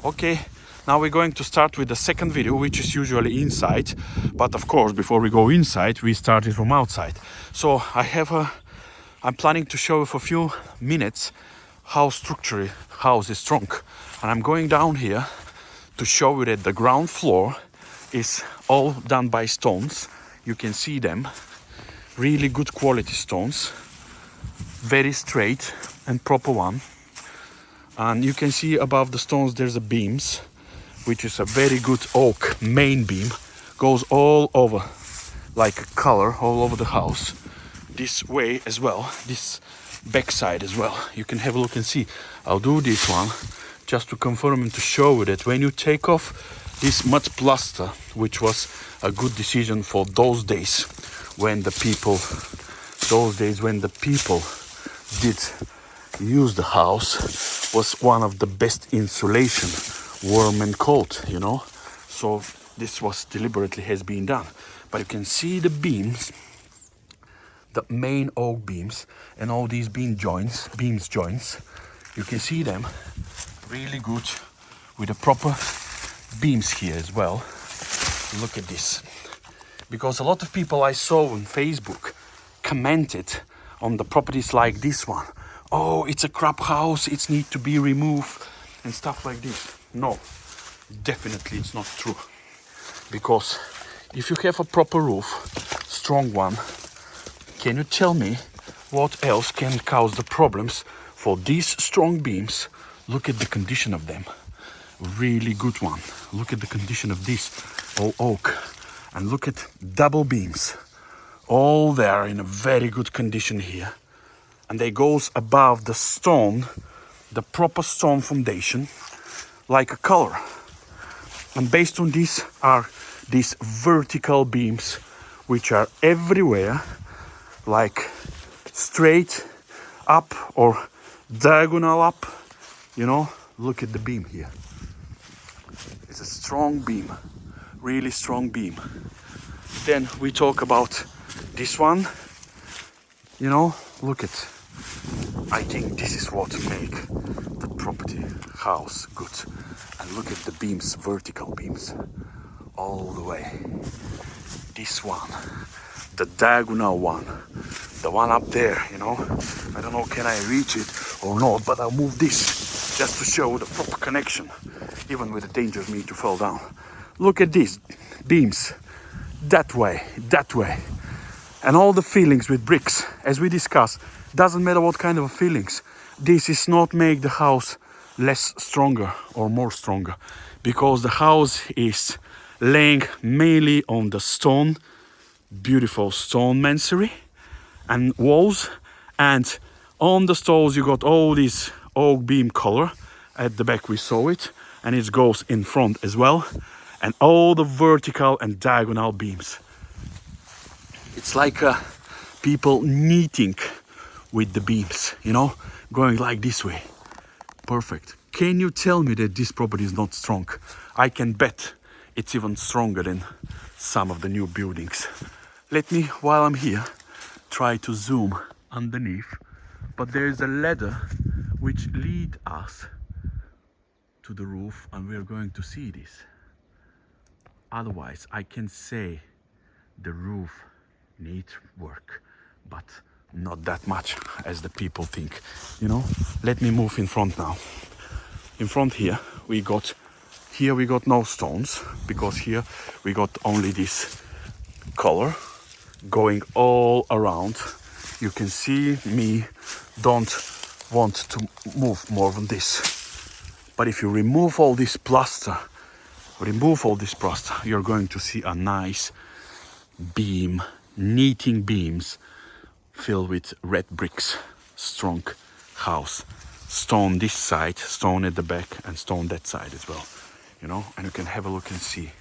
Okay, now we're going to start with the second video, which is usually inside, but of course before we go inside we started from outside. So I'm planning to show you for a few minutes how structurally house is strong, and I'm going down here to show you that the ground floor is all done by stones. You can see them, really good quality stones, very straight and proper one. And you can see above the stones there's a beams, which is a very good oak main beam, goes all over like a color all over the house. This way as well, this backside as well. You can have a look and see. I'll do this one just to confirm and to show you that when you take off this mud plaster, which was a good decision for those days when the people did use the house, was one of the best insulation, warm and cold, you know. So this was deliberately has been done. But you can see the beams, the main oak beams, and all these beams joints. You can see them really good with the proper beams here as well. Look at this, because a lot of people I saw on Facebook commented on the properties like this one. Oh, it's a crap house, it needs to be removed and stuff like this. No, definitely it's not true. Because if you have a proper roof, strong one, can you tell me what else can cause the problems for these strong beams? Look at the condition of them. Really good one. Look at the condition of this, all oak. And look at double beams. All there in a very good condition here. And they goes above the stone, the proper stone foundation, like a color. And based on this are these vertical beams, which are everywhere, like straight up or diagonal up. You know, look at the beam here. It's a strong beam, really strong beam. Then we talk about this one. You know, look at. I think this is what make the property house good. And look at the beams, vertical beams, all the way. This one, the diagonal one, the one up there, you know. I don't know, can I reach it or not, but I'll move this just to show the proper connection, even with the danger of me to fall down. Look at these beams, that way. And all the fillings with bricks, as we discussed, doesn't matter what kind of fillings. This is not make the house less stronger or more stronger, because the house is laying mainly on the stone, beautiful stone masonry and walls, and on the stalls you got all this oak beam color. At the back we saw it, and it goes in front as well, and all the vertical and diagonal beams. It's like people knitting with the beams, you know, going like this way. Perfect. Can you tell me that this property is not strong? I can bet it's even stronger than some of the new buildings. Let me, while I'm here, try to zoom underneath. But there is a ladder which leads us to the roof, and we're going to see this. Otherwise, I can say the roof needs work, but not that much as the people think, you know. Let me move in front now. In front here we got no stones, because here we got only this color going all around. You can see me don't want to move more than this. But if you remove all this plaster, you're going to see a nice beam, knitting beams filled with red bricks, strong house. Stone this side, stone at the back, and stone that side as well, you know. And you can have a look and see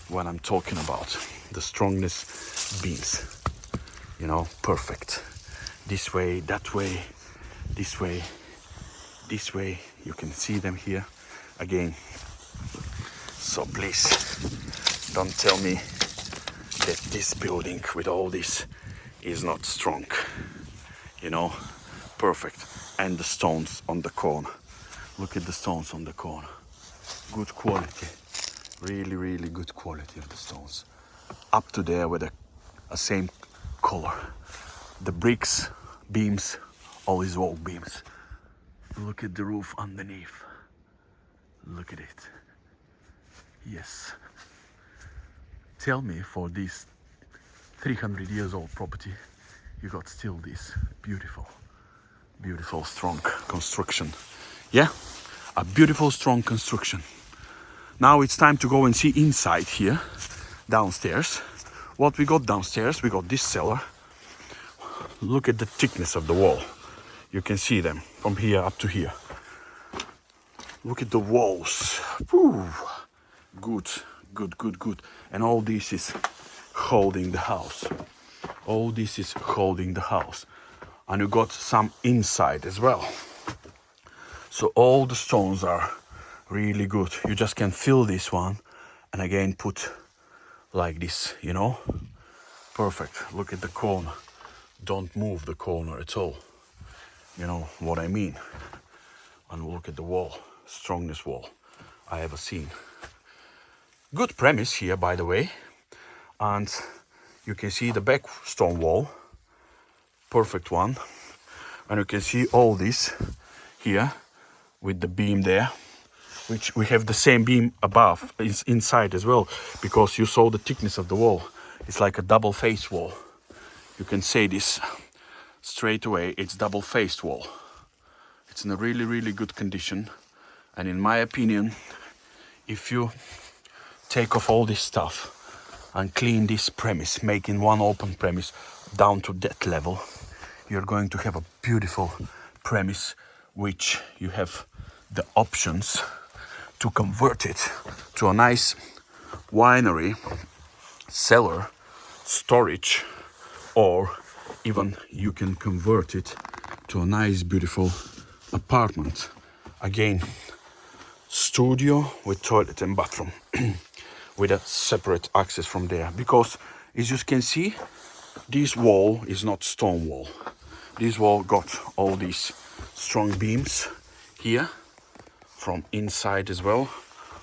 what I'm talking about, the strongness beams, you know. Perfect. This way, that way, this way, this way. You can see them here again. So please don't tell me that this building with all this is not strong, you know. Perfect. And the stones on the corner, look at the stones on the corner, good quality. Really, really good quality of the stones. Up to there with a same color. The bricks, beams, all these wall beams. Look at the roof underneath. Look at it. Yes. Tell me, for this 300 years old property, you got still this beautiful, beautiful strong construction. Yeah, a beautiful strong construction. Now it's time to go and see inside here, downstairs. What we got downstairs, we got this cellar. Look at the thickness of the wall. You can see them from here up to here. Look at the walls. Woo. Good, good, good, good. And all this is holding the house. All this is holding the house. And you got some inside as well. So all the stones are really good. You just can fill this one and again put like this, you know. Perfect. Look at the corner. Don't move the corner at all. You know what I mean. And look at the wall. Strongest wall I ever seen. Good premise here, by the way. And you can see the back stone wall. Perfect one. And you can see all this here with the beam there, which we have the same beam above, inside as well, because you saw the thickness of the wall. It's like a double face wall. You can say this straight away, it's double faced wall. It's in a really, really good condition. And in my opinion, if you take off all this stuff and clean this premise, making one open premise down to that level, you're going to have a beautiful premise, which you have the options to convert it to a nice winery, cellar, storage, or even you can convert it to a nice, beautiful apartment. Again, studio with toilet and bathroom with a separate access from there, because as you can see, this wall is not stone wall. This wall got all these strong beams here from inside as well,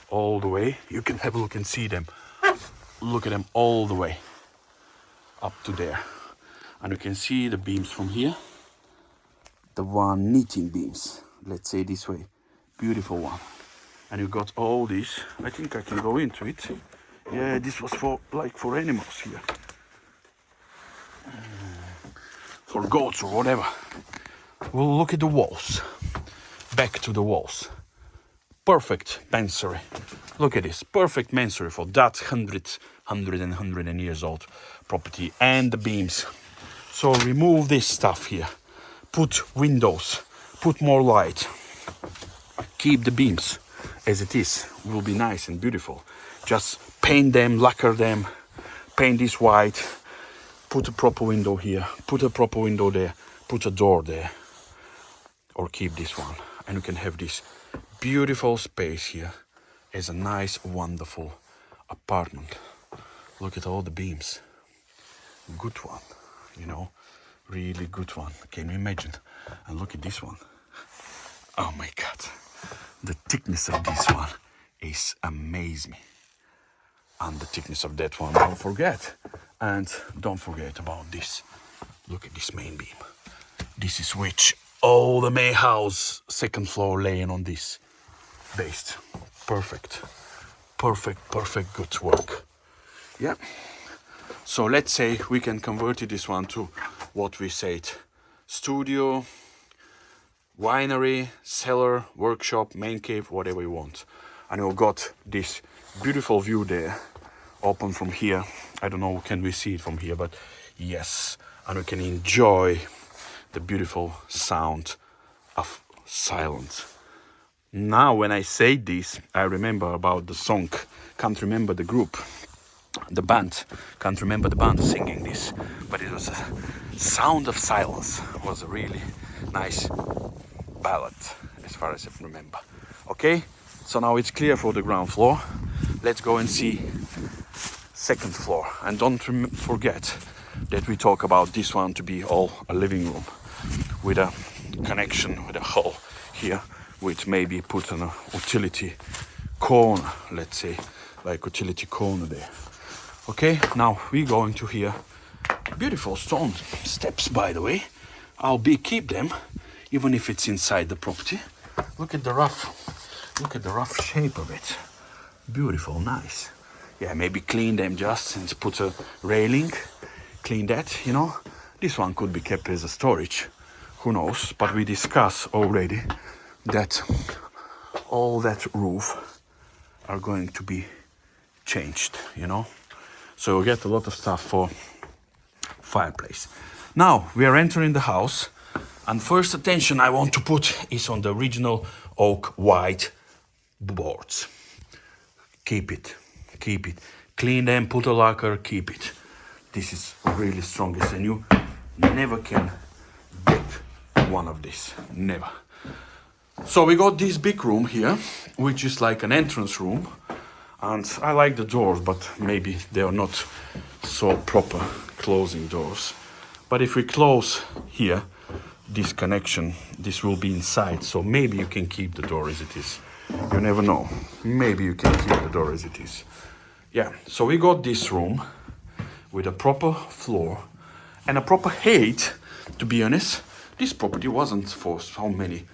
all the way. You can have a look and see them. Look at them all the way up to there. And you can see the beams from here, the one knitting beams, let's say this way. Beautiful one. And you got all this. I think I can go into it. Yeah, this was for animals here, for goats or whatever. Well, look at the walls. Back to the walls. Perfect masonry. Look at this. Perfect masonry for that 100 years old property. And the beams. So remove this stuff here. Put windows. Put more light. Keep the beams as it is. Will be nice and beautiful. Just paint them, lacquer them. Paint this white. Put a proper window here. Put a proper window there. Put a door there. Or keep this one. And you can have this beautiful space here as a nice, wonderful apartment. Look at all the beams. Good one, you know, really good one. Can you imagine? And look at this one. Oh my God, the thickness of this one is amaze me. And the thickness of that one, don't forget. And don't forget about this. Look at this main beam. This is which all the main house, second floor laying on this. Based. Perfect. Perfect, perfect, good work. Yeah. So let's say we can convert this one to what we said. Studio, winery, cellar, workshop, main cave, whatever you want. And you've got this beautiful view there, open from here. I don't know, can we see it from here, but yes. And we can enjoy the beautiful sound of silence. Now, when I say this, I remember about the song. Can't remember the group, the band. Can't remember the band singing this. But it was a sound of silence. It was a really nice ballad, as far as I remember. Okay, so now it's clear for the ground floor. Let's go and see second floor. And don't forget that we talk about this one to be all a living room with a connection with a hall here, with maybe put on a utility corner, let's say, like utility corner there. Okay, now we're going to here. Beautiful stone steps, by the way. I'll keep them, even if it's inside the property. Look at the rough shape of it. Beautiful, nice. Yeah, maybe clean them just and put a railing. Clean that, you know. This one could be kept as a storage. Who knows? But we discussed already that all that roof are going to be changed, you know. So we'll get a lot of stuff for fireplace. Now we are entering the house, and first attention I want to put is on the original oak white boards. Keep it. Clean them, put a lacquer, keep it. This is really strongest, and you never can get one of these, never. So we got this big room here, which is like an entrance room, and I like the doors, but maybe they are not so proper closing doors. But if we close here, this connection, this will be inside, so maybe you can keep the door as it is. You never know. Maybe you can keep the door as it is. Yeah, so we got this room with a proper floor and a proper height. To be honest, this property wasn't for so many.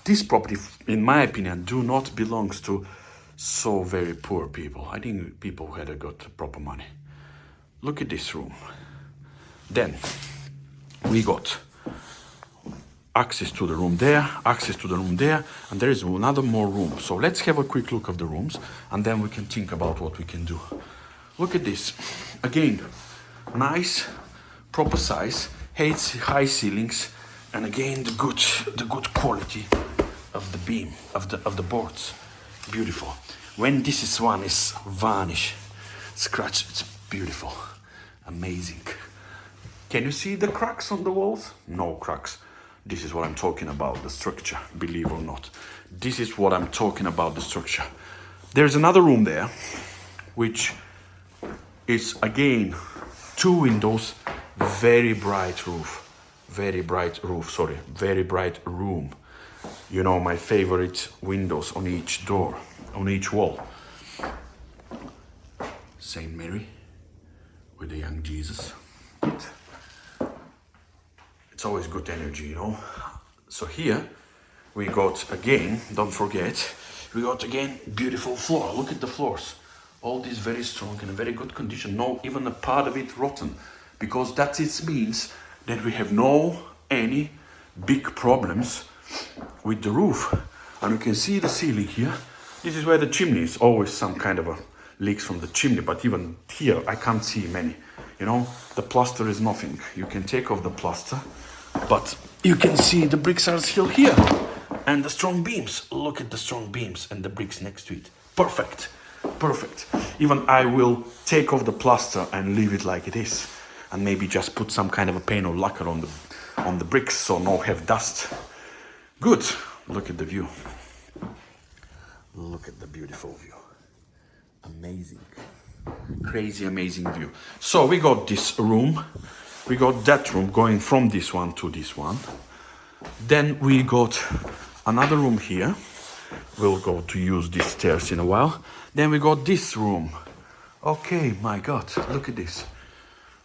This property, in my opinion, do not belongs to so very poor people. I think people who had got proper money. Look at this room. Then we got access to the room there, access to the room there, and there is another more room. So let's have a quick look of the rooms, and then we can think about what we can do. Look at this. Again, nice, proper size, high ceilings, and again the good quality of the beam, of the boards. Beautiful. When this one is varnish, scratch, it's beautiful, amazing. Can you see the cracks on the walls? No cracks. This is what I'm talking about, the structure, believe or not. This is what I'm talking about, the structure. There's another room there, which is again 2 windows, very bright room. Very bright room. You know, my favorite windows on each door, on each wall. Saint Mary with the young Jesus. It's always good energy, you know. So here we got again, don't forget, we got again beautiful floor. Look at the floors. All this very strong and very good condition. No, even a part of it rotten. Because that it means that we have no any big problems with the roof. And you can see the ceiling here. This is where the chimney is. Always some kind of a leaks from the chimney. But even here, I can't see many. You know, the plaster is nothing. You can take off the plaster. But you can see the bricks are still here. And the strong beams. Look at the strong beams and the bricks next to it. Perfect. Even I will take off the plaster and leave it like it is. And maybe just put some kind of a paint or lacquer on the bricks so no have dust. Good. Look at the view. Look at the beautiful view. Amazing. Crazy amazing view. So we got this room. We got that room going from this one to this one. Then we got another room here. We'll go to use these stairs in a while. Then we got this room. Okay, my God, look at this.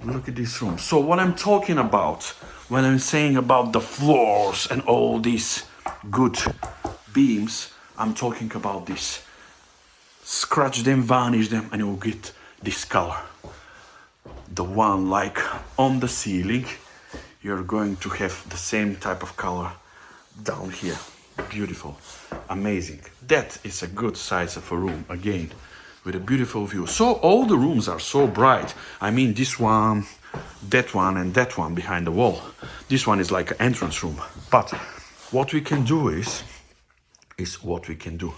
Look at this room. So what I'm talking about when I'm saying about the floors and all these good beams, I'm talking about this. Scratch them, varnish them, and you'll get this color. The one like on the ceiling, you're going to have the same type of color down here. Beautiful, amazing. That is a good size of a room, again, with a beautiful view. So all the rooms are so bright. I mean, this one, that one, and that one behind the wall. This one is like an entrance room. But what we can do is what we can do.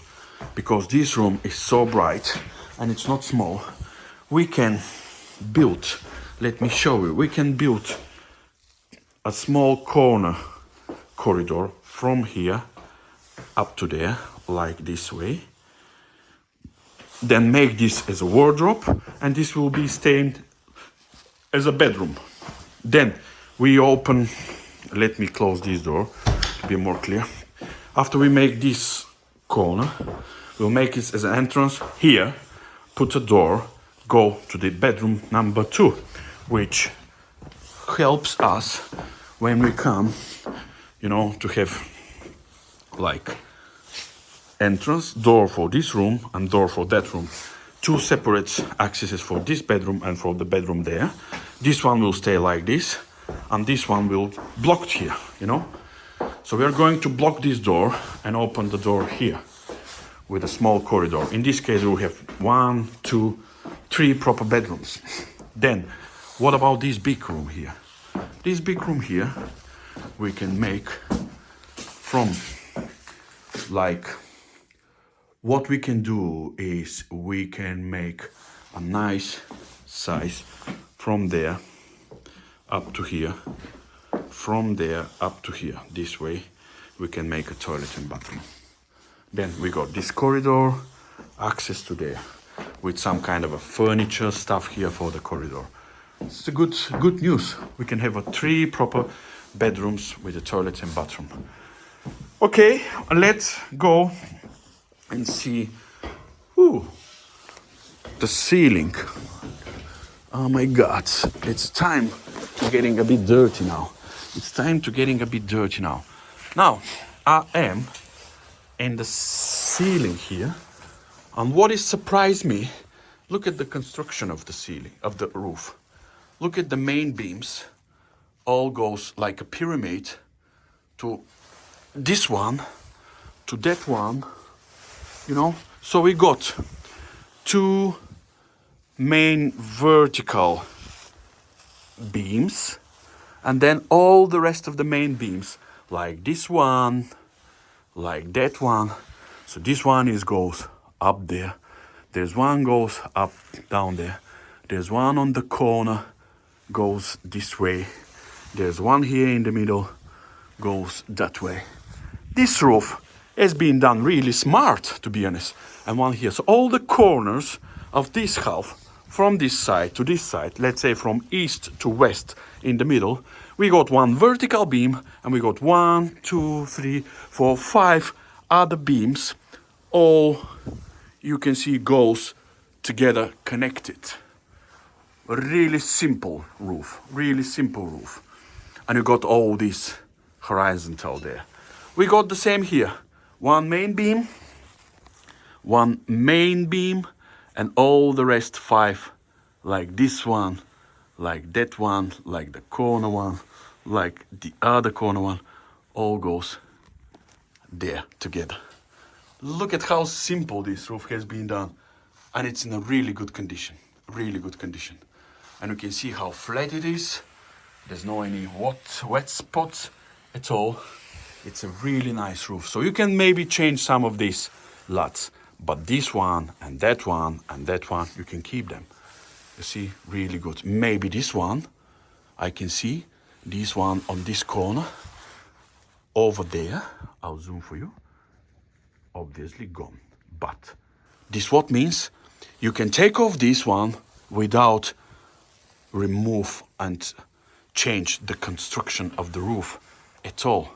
Because this room is so bright, and it's not small, we can build, let me show you, we can build a small corridor from here up to there, like this way. Then make this as a wardrobe, and this will be staying as a bedroom. Then we open, let me close this door to be more clear. After we make this corner. We'll make it as an entrance here, put a door, go to the bedroom number 2, which helps us when we come, you know, to have like entrance, door for this room and door for that room. 2 separate accesses for this bedroom and for the bedroom there. This one will stay like this, and this one will blocked here, you know. So we are going to block this door and open the door here with a small corridor. In this case, we'll have 1, 2, 3 proper bedrooms. Then, what about this big room here? This big room here, we can make from like, what we can do is we can make a nice size from there up to here, from there up to here. This way we can make a toilet and bathroom. Then we got this corridor, access to there, with some kind of a furniture stuff here for the corridor. It's a good news. We can have 3 proper bedrooms with a toilet and bathroom. Okay, let's go and see the ceiling. Oh my God, it's time to getting a bit dirty now. It's time to getting a bit dirty now. Now, I am in the ceiling here, and what is surprised me, look at the construction of the ceiling, of the roof. Look at the main beams, all goes like a pyramid to this one, to that one, you know. So we got 2 main vertical beams, and then all the rest of the main beams, like this one, like that one. So this one goes up there. There's one goes up down there. There's one on the corner, goes this way. There's one here in the middle, goes that way. This roof has been done really smart, to be honest. And one here. So all the corners of this half, from this side to this side, let's say from east to west in the middle, we got 1 vertical beam, and we got 1, 2, 3, 4, 5 other beams. All you can see goes together connected. A really simple roof, really simple roof. And you got all this horizontal there. We got the same here. 1 main beam, 1 main beam, and all the rest 5, like this one, like that one, like the corner one, like the other corner one, all goes there together. Look at how simple this roof has been done, and it's in a really good condition, really good condition. And you can see how flat it is. There's no any wet spots at all. It's a really nice roof. So you can maybe change some of these luts, but this one and that one and that one, you can keep them. You see, really good. Maybe this one, I can see this one on this corner over there. I'll zoom for you. Obviously gone. But this what means you can take off this one without remove and change the construction of the roof at all.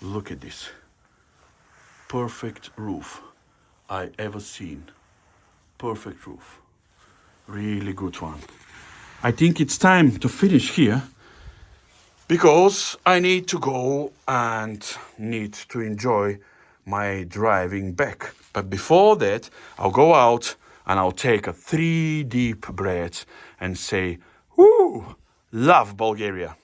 Look at this. Perfect roof I ever seen. Perfect roof. Really good one. I think it's time to finish here, because I need to go and need to enjoy my driving back. But before that, I'll go out and I'll take a 3 deep breaths and say, whoo, love Bulgaria.